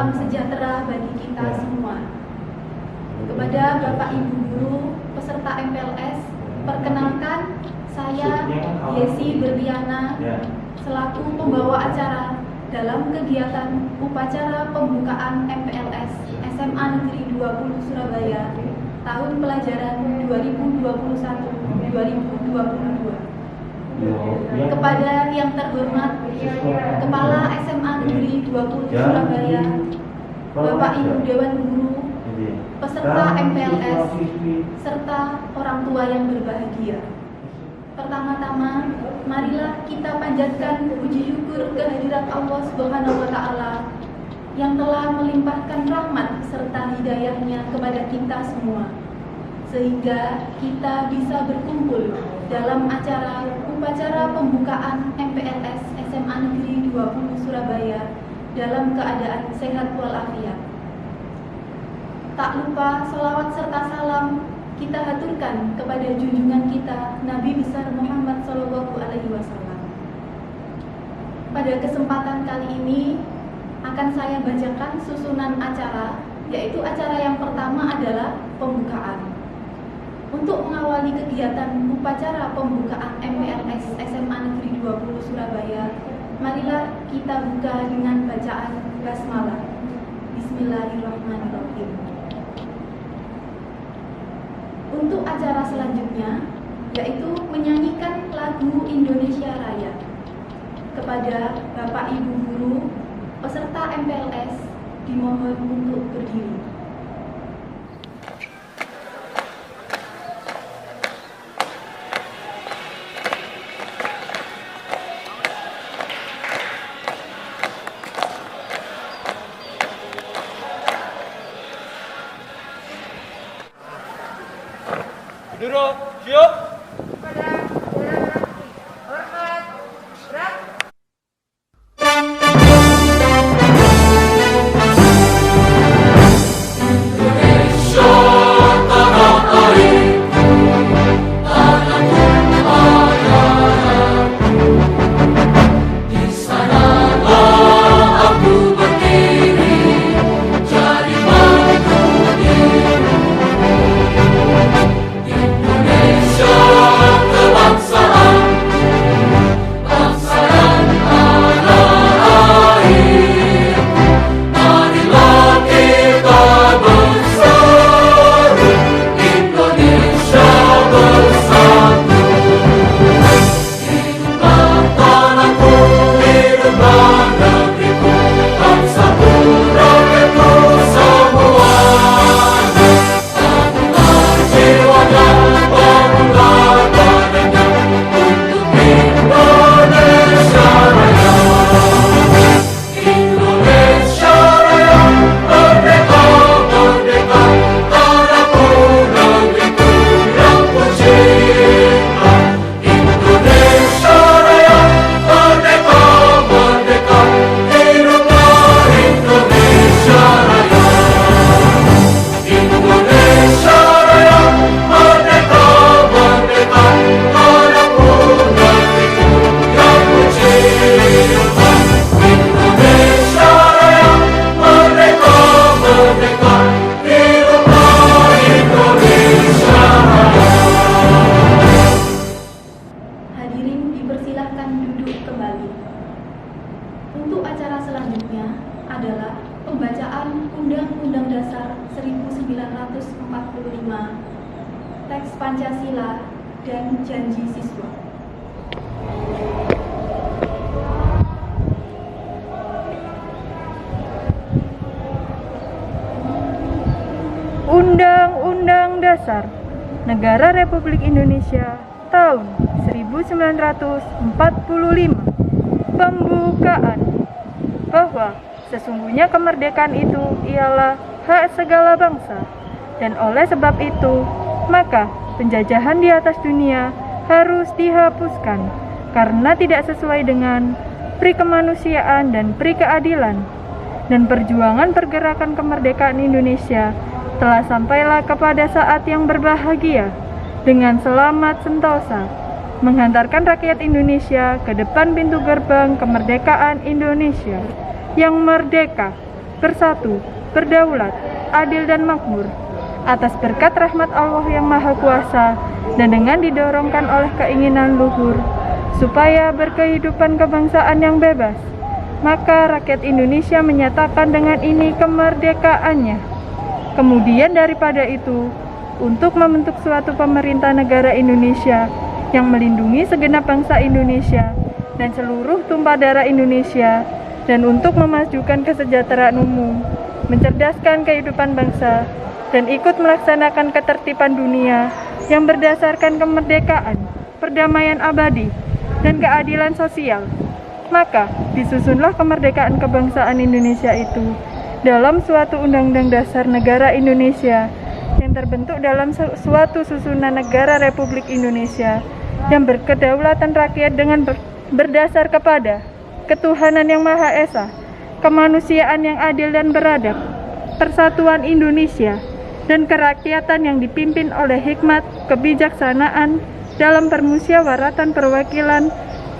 salam sejahtera bagi kita semua. Kepada Bapak Ibu Guru, peserta MPLS, perkenalkan saya Yesi Berliana selaku pembawa acara dalam kegiatan upacara pembukaan MPLS SMA Negeri 20 Surabaya tahun pelajaran 2021-2022. Kepada yang terhormat Kepala SMA Negeri 20 Surabaya, Bapak Ibu Dewan Guru, peserta MPLS, serta orang tua yang berbahagia. Pertama-tama, marilah kita panjatkan puji syukur kehadirat Allah Subhanahu wa Ta'ala yang telah melimpahkan rahmat serta hidayahnya kepada kita semua, sehingga kita bisa berkumpul dalam upacara pembukaan MPLS SMA Negeri 20 Surabaya dalam keadaan sehat walafiat. Tak lupa selawat serta salam kita haturkan kepada junjungan kita Nabi besar Muhammad SAW. Pada kesempatan kali ini akan saya bacakan susunan acara, yaitu acara yang pertama adalah pembukaan. Untuk mengawali kegiatan upacara pembukaan MPLS SMA Negeri 20 Surabaya, marilah kita buka dengan bacaan basmalah. Bismillahirrahmanirrahim. Untuk acara selanjutnya, yaitu menyanyikan lagu Indonesia Raya. Kepada Bapak Ibu Guru, peserta MPLS, dimohon untuk berdiri. Duduk, siap. Untuk acara selanjutnya adalah pembacaan Undang-Undang Dasar 1945, teks Pancasila, dan janji siswa. Undang-Undang Dasar Negara Republik Indonesia tahun 1945. Pembukaan bahwa sesungguhnya kemerdekaan itu ialah hak segala bangsa, dan oleh sebab itu maka penjajahan di atas dunia harus dihapuskan karena tidak sesuai dengan pri kemanusiaan dan pri keadilan, dan perjuangan pergerakan kemerdekaan Indonesia telah sampailah kepada saat yang berbahagia dengan selamat sentosa, menghantarkan rakyat Indonesia ke depan pintu gerbang kemerdekaan Indonesia yang merdeka, bersatu, berdaulat, adil dan makmur, atas berkat rahmat Allah yang Maha Kuasa dan dengan didorongkan oleh keinginan luhur, supaya berkehidupan kebangsaan yang bebas, maka rakyat Indonesia menyatakan dengan ini kemerdekaannya. Kemudian daripada itu, untuk membentuk suatu pemerintah negara Indonesia yang melindungi segenap bangsa Indonesia dan seluruh tumpah darah Indonesia, dan untuk memajukan kesejahteraan umum, mencerdaskan kehidupan bangsa, dan ikut melaksanakan ketertiban dunia yang berdasarkan kemerdekaan, perdamaian abadi, dan keadilan sosial. Maka disusunlah kemerdekaan kebangsaan Indonesia itu dalam suatu Undang-Undang Dasar Negara Indonesia yang terbentuk dalam suatu susunan negara Republik Indonesia yang berkedaulatan rakyat dengan berdasar kepada ketuhanan yang Maha Esa, kemanusiaan yang adil dan beradab, persatuan Indonesia, dan kerakyatan yang dipimpin oleh hikmat, kebijaksanaan dalam permusyawaratan perwakilan,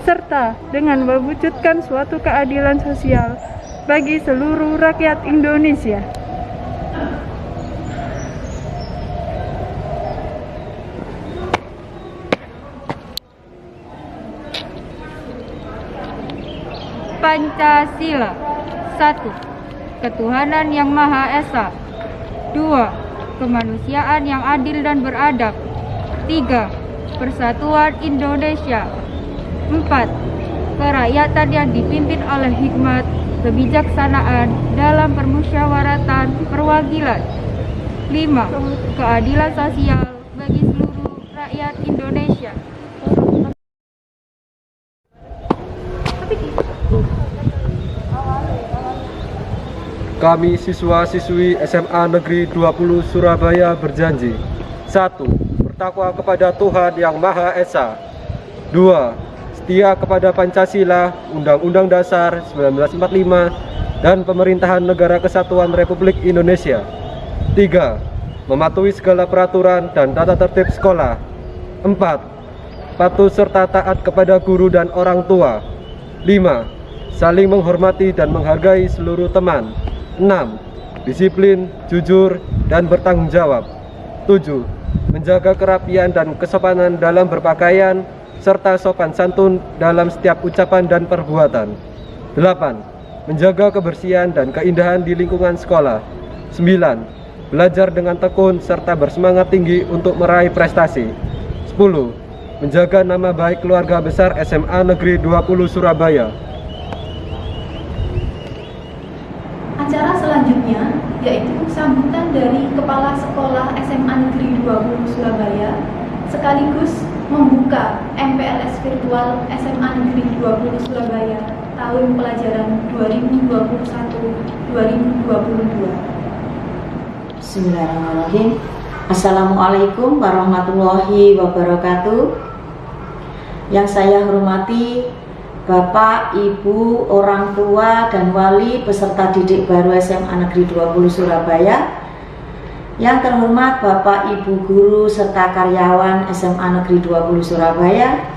serta dengan mewujudkan suatu keadilan sosial bagi seluruh rakyat Indonesia. Pancasila. 1. Ketuhanan yang Maha Esa. 2. Kemanusiaan yang adil dan beradab. 3. Persatuan Indonesia. 4. Kerakyatan yang dipimpin oleh hikmat, kebijaksanaan dalam permusyawaratan perwakilan. 5. Keadilan sosial bagi seluruh rakyat Indonesia. Kami siswa-siswi SMA Negeri 20 Surabaya berjanji: 1. Bertakwa kepada Tuhan Yang Maha Esa. 2. Setia kepada Pancasila, Undang-Undang Dasar 1945, dan Pemerintahan Negara Kesatuan Republik Indonesia. 3. Mematuhi segala peraturan dan tata tertib sekolah. 4. Patuh serta taat kepada guru dan orang tua. 5. Saling menghormati dan menghargai seluruh teman. 6. Disiplin, jujur, dan bertanggung jawab. 7. Menjaga kerapian dan kesopanan dalam berpakaian, serta sopan santun dalam setiap ucapan dan perbuatan. 8. Menjaga kebersihan dan keindahan di lingkungan sekolah. 9. Belajar dengan tekun serta bersemangat tinggi untuk meraih prestasi. 10. Menjaga nama baik keluarga besar SMA Negeri 20 Surabaya. Acara selanjutnya yaitu sambutan dari Kepala Sekolah SMA Negeri 20 Surabaya sekaligus membuka MPLS virtual SMA Negeri 20 Surabaya tahun pelajaran 2021-2022. Bismillahirrahmanirrahim. Assalamualaikum warahmatullahi wabarakatuh. Yang saya hormati Bapak, Ibu, orang tua, dan wali peserta didik baru SMA Negeri 20 Surabaya. Yang terhormat Bapak, Ibu guru, serta karyawan SMA Negeri 20 Surabaya.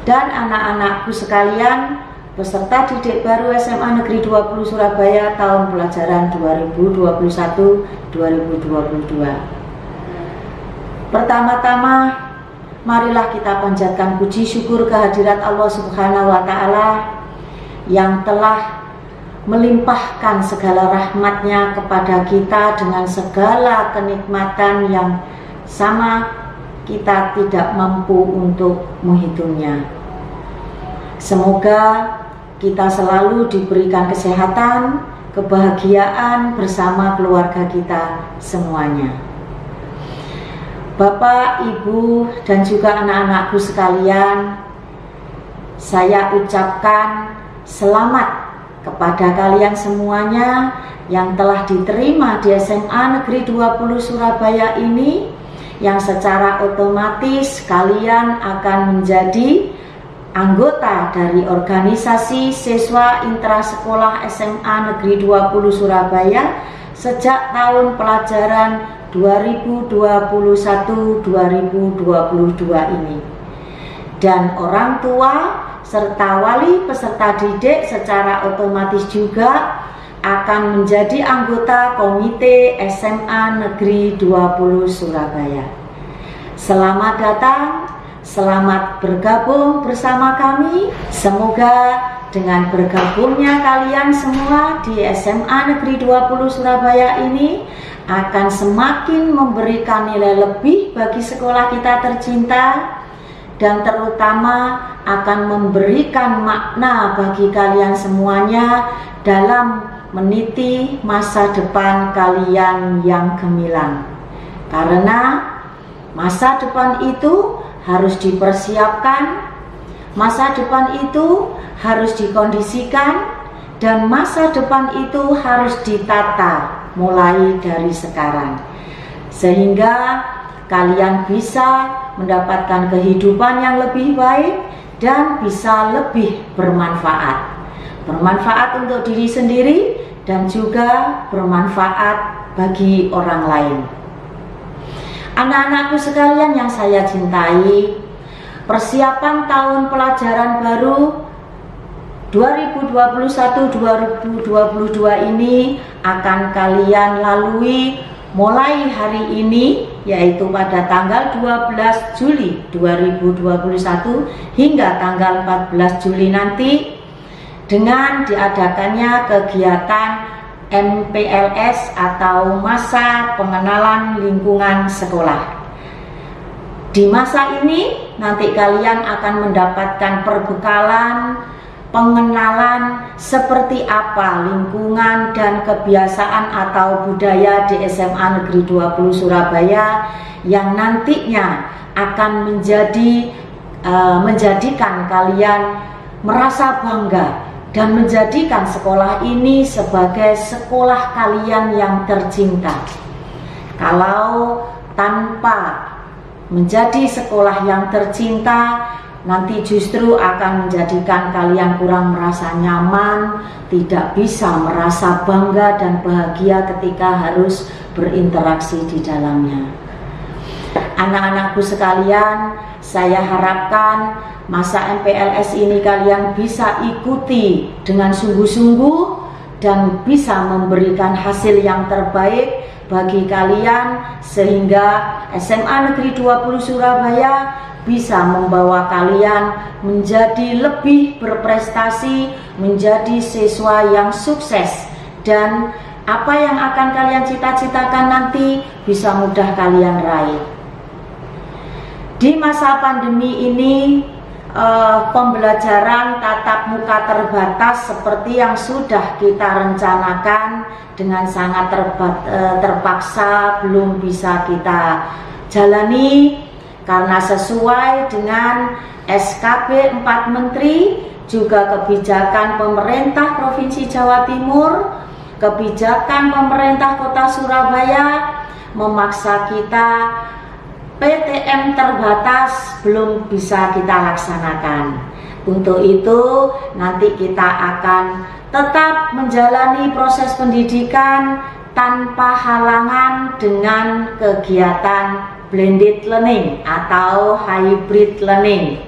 Dan anak-anakku sekalian, peserta didik baru SMA Negeri 20 Surabaya tahun pelajaran 2021-2022. Pertama-tama, marilah kita panjatkan puji syukur kehadirat Allah Subhanahu wa Ta'ala yang telah melimpahkan segala rahmatnya kepada kita dengan segala kenikmatan yang sama kita tidak mampu untuk menghitungnya. Semoga kita selalu diberikan kesehatan, kebahagiaan bersama keluarga kita semuanya. Bapak, Ibu, dan juga anak-anakku sekalian, saya ucapkan selamat kepada kalian semuanya yang telah diterima di SMA Negeri 20 Surabaya ini, yang secara otomatis kalian akan menjadi anggota dari organisasi siswa intrasekolah SMA Negeri 20 Surabaya sejak tahun pelajaran 2021-2022 ini. Dan orang tua serta wali peserta didik secara otomatis juga akan menjadi anggota Komite SMA Negeri 20 Surabaya. Selamat datang, selamat bergabung bersama kami. Semoga dengan bergabungnya kalian semua di SMA Negeri 20 Surabaya ini akan semakin memberikan nilai lebih bagi sekolah kita tercinta, dan terutama akan memberikan makna bagi kalian semuanya dalam meniti masa depan kalian yang gemilang. Karena masa depan itu harus dipersiapkan, masa depan itu harus dikondisikan, dan masa depan itu harus ditata mulai dari sekarang, sehingga kalian bisa mendapatkan kehidupan yang lebih baik dan bisa lebih bermanfaat. Bermanfaat untuk diri sendiri dan juga bermanfaat bagi orang lain. Anak-anakku sekalian yang saya cintai, persiapan tahun pelajaran baru 2021-2022 ini akan kalian lalui mulai hari ini, yaitu pada tanggal 12 Juli 2021 hingga tanggal 14 Juli nanti, dengan diadakannya kegiatan MPLS atau masa pengenalan lingkungan sekolah. Di masa ini nanti kalian akan mendapatkan perbekalan, pengenalan seperti apa lingkungan dan kebiasaan atau budaya di SMA Negeri 20 Surabaya yang nantinya akan menjadikan kalian merasa bangga dan menjadikan sekolah ini sebagai sekolah kalian yang tercinta. Kalau tanpa menjadi sekolah yang tercinta, nanti justru akan menjadikan kalian kurang merasa nyaman, tidak bisa merasa bangga dan bahagia ketika harus berinteraksi di dalamnya. Anak-anakku sekalian, saya harapkan masa MPLS ini kalian bisa ikuti dengan sungguh-sungguh dan bisa memberikan hasil yang terbaik bagi kalian, sehingga SMA Negeri 20 Surabaya bisa membawa kalian menjadi lebih berprestasi, menjadi siswa yang sukses, dan apa yang akan kalian cita-citakan nanti bisa mudah kalian raih. Di masa pandemi ini, pembelajaran tatap muka terbatas seperti yang sudah kita rencanakan dengan sangat terpaksa belum bisa kita jalani, karena sesuai dengan SKB 4 Menteri, juga kebijakan pemerintah Provinsi Jawa Timur, kebijakan pemerintah Kota Surabaya memaksa kita PTM terbatas belum bisa kita laksanakan. Untuk itu nanti kita akan tetap menjalani proses pendidikan tanpa halangan dengan kegiatan blended learning atau hybrid learning.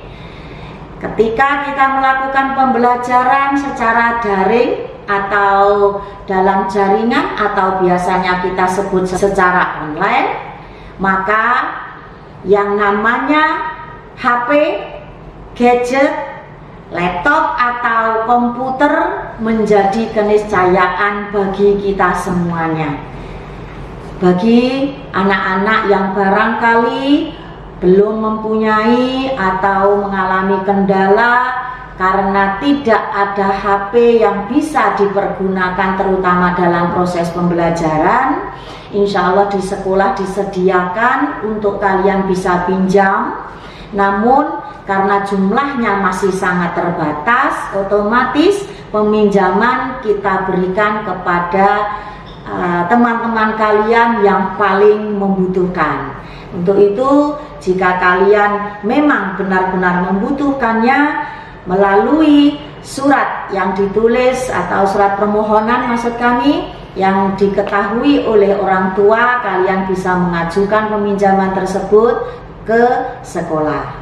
Ketika kita melakukan pembelajaran secara daring atau dalam jaringan atau biasanya kita sebut secara online, maka yang namanya HP, gadget, laptop atau komputer menjadi keniscayaan bagi kita semuanya. Bagi anak-anak yang barangkali belum mempunyai atau mengalami kendala karena tidak ada HP yang bisa dipergunakan terutama dalam proses pembelajaran, insya Allah di sekolah disediakan untuk kalian bisa pinjam. Namun karena jumlahnya masih sangat terbatas, otomatis peminjaman kita berikan kepada teman-teman kalian yang paling membutuhkan. Untuk itu, jika kalian memang benar-benar membutuhkannya, melalui surat yang ditulis atau surat permohonan maksud kami yang diketahui oleh orang tua, kalian bisa mengajukan peminjaman tersebut ke sekolah.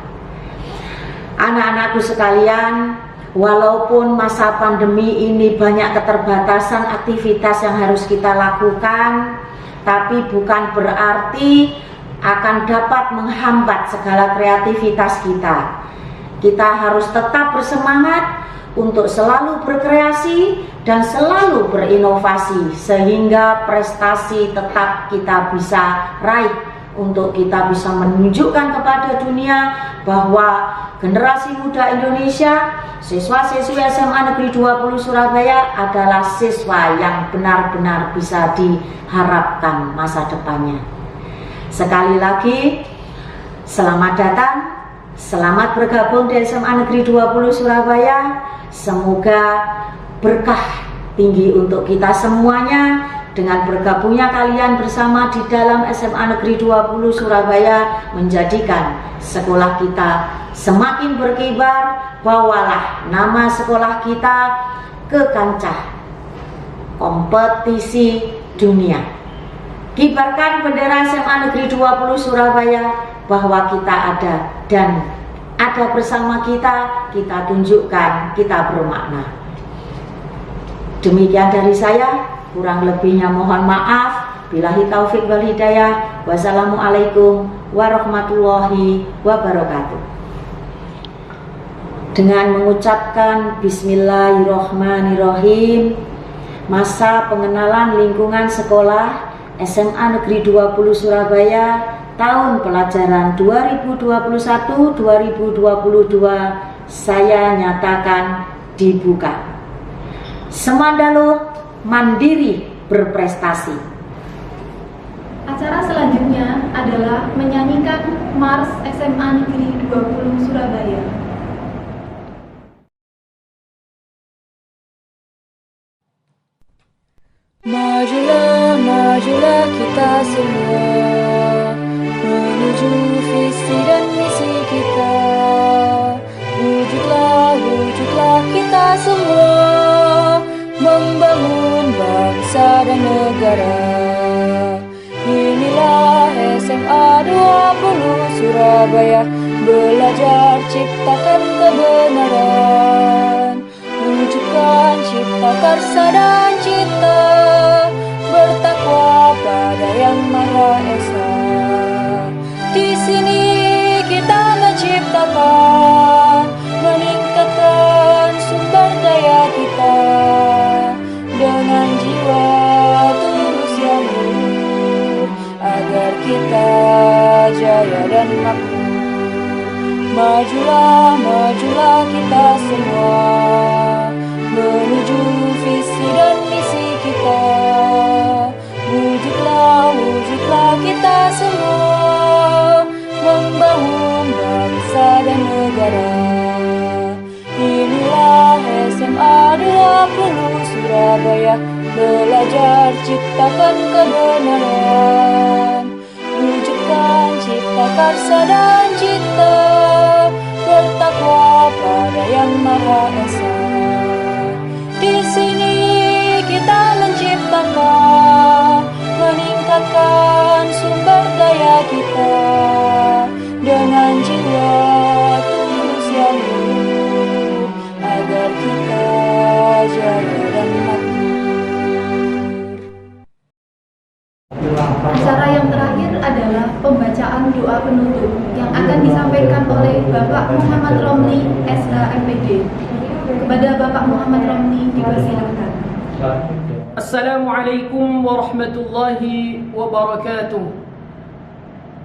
Anak-anakku sekalian, Walaupun masa pandemi ini banyak keterbatasan aktivitas yang harus kita lakukan, tapi bukan berarti akan dapat menghambat segala kreativitas kita. Kita harus tetap bersemangat untuk selalu berkreasi dan selalu berinovasi sehingga prestasi tetap kita bisa raih, untuk kita bisa menunjukkan kepada dunia bahwa generasi muda Indonesia, siswa-siswi SMA Negeri 20 Surabaya adalah siswa yang benar-benar bisa diharapkan masa depannya. Sekali lagi, selamat datang, selamat bergabung di SMA Negeri 20 Surabaya. Semoga berkah tinggi untuk kita semuanya. Dengan bergabungnya kalian bersama di dalam SMA Negeri 20 Surabaya menjadikan sekolah kita semakin berkibar. Bawalah nama sekolah kita ke kancah kompetisi dunia. Kibarkan bendera SMA Negeri 20 Surabaya bahwa kita ada dan ada bersama kita tunjukkan kita bermakna. Demikian dari saya. Kurang lebihnya mohon maaf. Billahi taufik wal hidayah. Wassalamualaikum warahmatullahi wabarakatuh. Dengan mengucapkan Bismillahirrahmanirrahim, masa pengenalan lingkungan sekolah SMA Negeri 20 Surabaya tahun pelajaran 2021-2022 saya nyatakan dibuka. Semandalo mandiri berprestasi. Acara selanjutnya adalah menyanyikan Mars SMA Negeri 20 Surabaya. Majulah, majulah kita semua menuju visi dan misi kita. Wujudlah, wujudlah kita semua membangun bangsa dan negara. Inilah SMA 20 Surabaya, belajar ciptakan kebenaran, wujudkan cipta karsa dan cita, bertakwa pada Yang Maha Esa. Di sini kita menciptakan, meningkatkan sumber daya kita dengan jiwa tulus yang luhur, agar kita jaya dan makmur. Majulah, majulah kita semua menuju visi dan misi kita. Wujudlah, wujudlah kita semua membangun bangsa dan negara. Inilah SMA 20 Surabaya, belajar ciptakan kebenaran, wujudkan cipta karsa dan cita, bertakwa pada Yang Maha Esa. Di sini kita menciptakan, meningkatkan sumber daya kita dengan jiwa tulus yang luhur, agar kita jaya dan makmur. Acara yang terakhir adalah pembacaan doa penutup yang akan disampaikan oleh Bapak Muhammad Romli, SH MPD. Kepada Bapak Muhammad Romli dipersilakan. Assalamualaikum warahmatullahi wabarakatuh.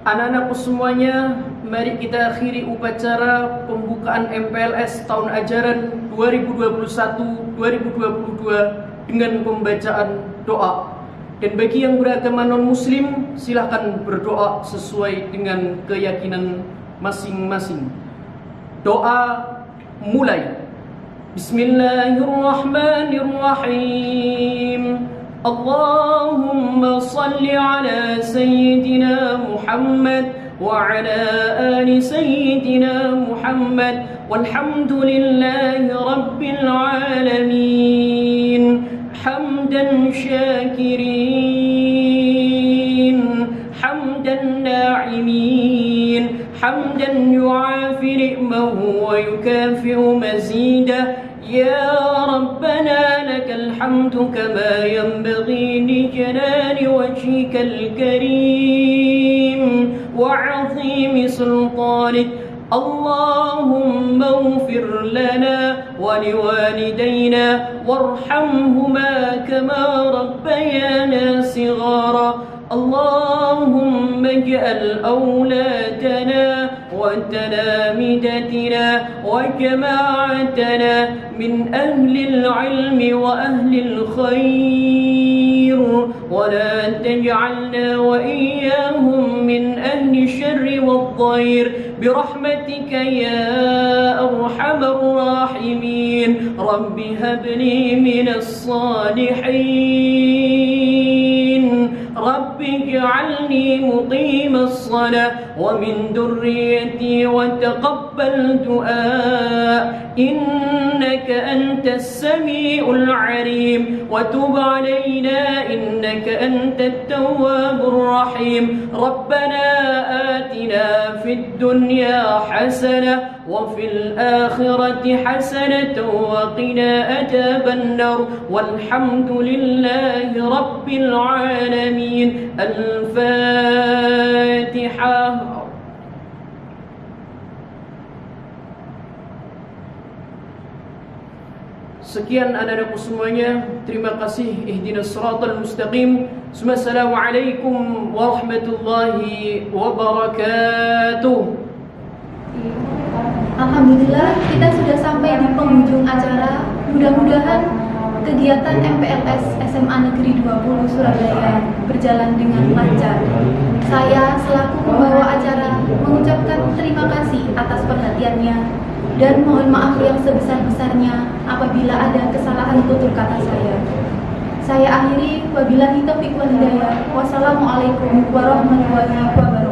Anak-anakku semuanya, mari kita akhiri upacara pembukaan MPLS tahun ajaran 2021-2022 dengan pembacaan doa. Dan bagi yang beragama non-muslim, silahkan berdoa sesuai dengan keyakinan masing-masing. Doa mulai. Bismillahirrahmanirrahim. Allahumma salli ala Sayyidina Muhammad wa ala ali Sayyidina Muhammad walhamdulillahi rabbil alamin. Hamdan syakirin, hamdan na'imin, hamdan yu'afi ni'mahu wa yukafi'u mazidah. يا ربنا لك الحمد كما ينبغي لجلال وجهك الكريم وعظيم سلطانك. اللهم اغفر لنا ولوالدينا وارحمهما كما ربيانا صغارا. اللهم اجعل أولادنا وتلامذتنا وجماعتنا من أهل العلم وأهل الخير، ولا تجعلنا وإياهم من أهل الشر والضير برحمتك يا أرحم الراحمين. رب هب لي من الصالحين، رب اجعلني مقيم الصلاة ومن ذريتي وتقبل دعاء، إنك أنت السميع العليم، وتب علينا إنك أنت التواب الرحيم. ربنا آتنا في الدنيا حسنة وفي الآخرة حسنة وقنا عذاب النار، والحمد لله رب العالمين. الفاتحة. Sekian anak-anakku semuanya, terima kasih. Ihdinas siratal mustaqim. Assalamualaikum warahmatullahi wabarakatuh. Alhamdulillah, kita sudah sampai di penghujung acara. Mudah-mudahan kegiatan MPLS SMA Negeri 20 Surabaya berjalan dengan lancar. Saya selaku pembawa acara mengucapkan terima kasih atas perhatiannya dan mohon maaf yang sebesar-besarnya apabila ada kesalahan tutur kata saya. Saya akhiri, wabillahi taufiq wal hidayah. Wassalamualaikum warahmatullahi wabarakatuh.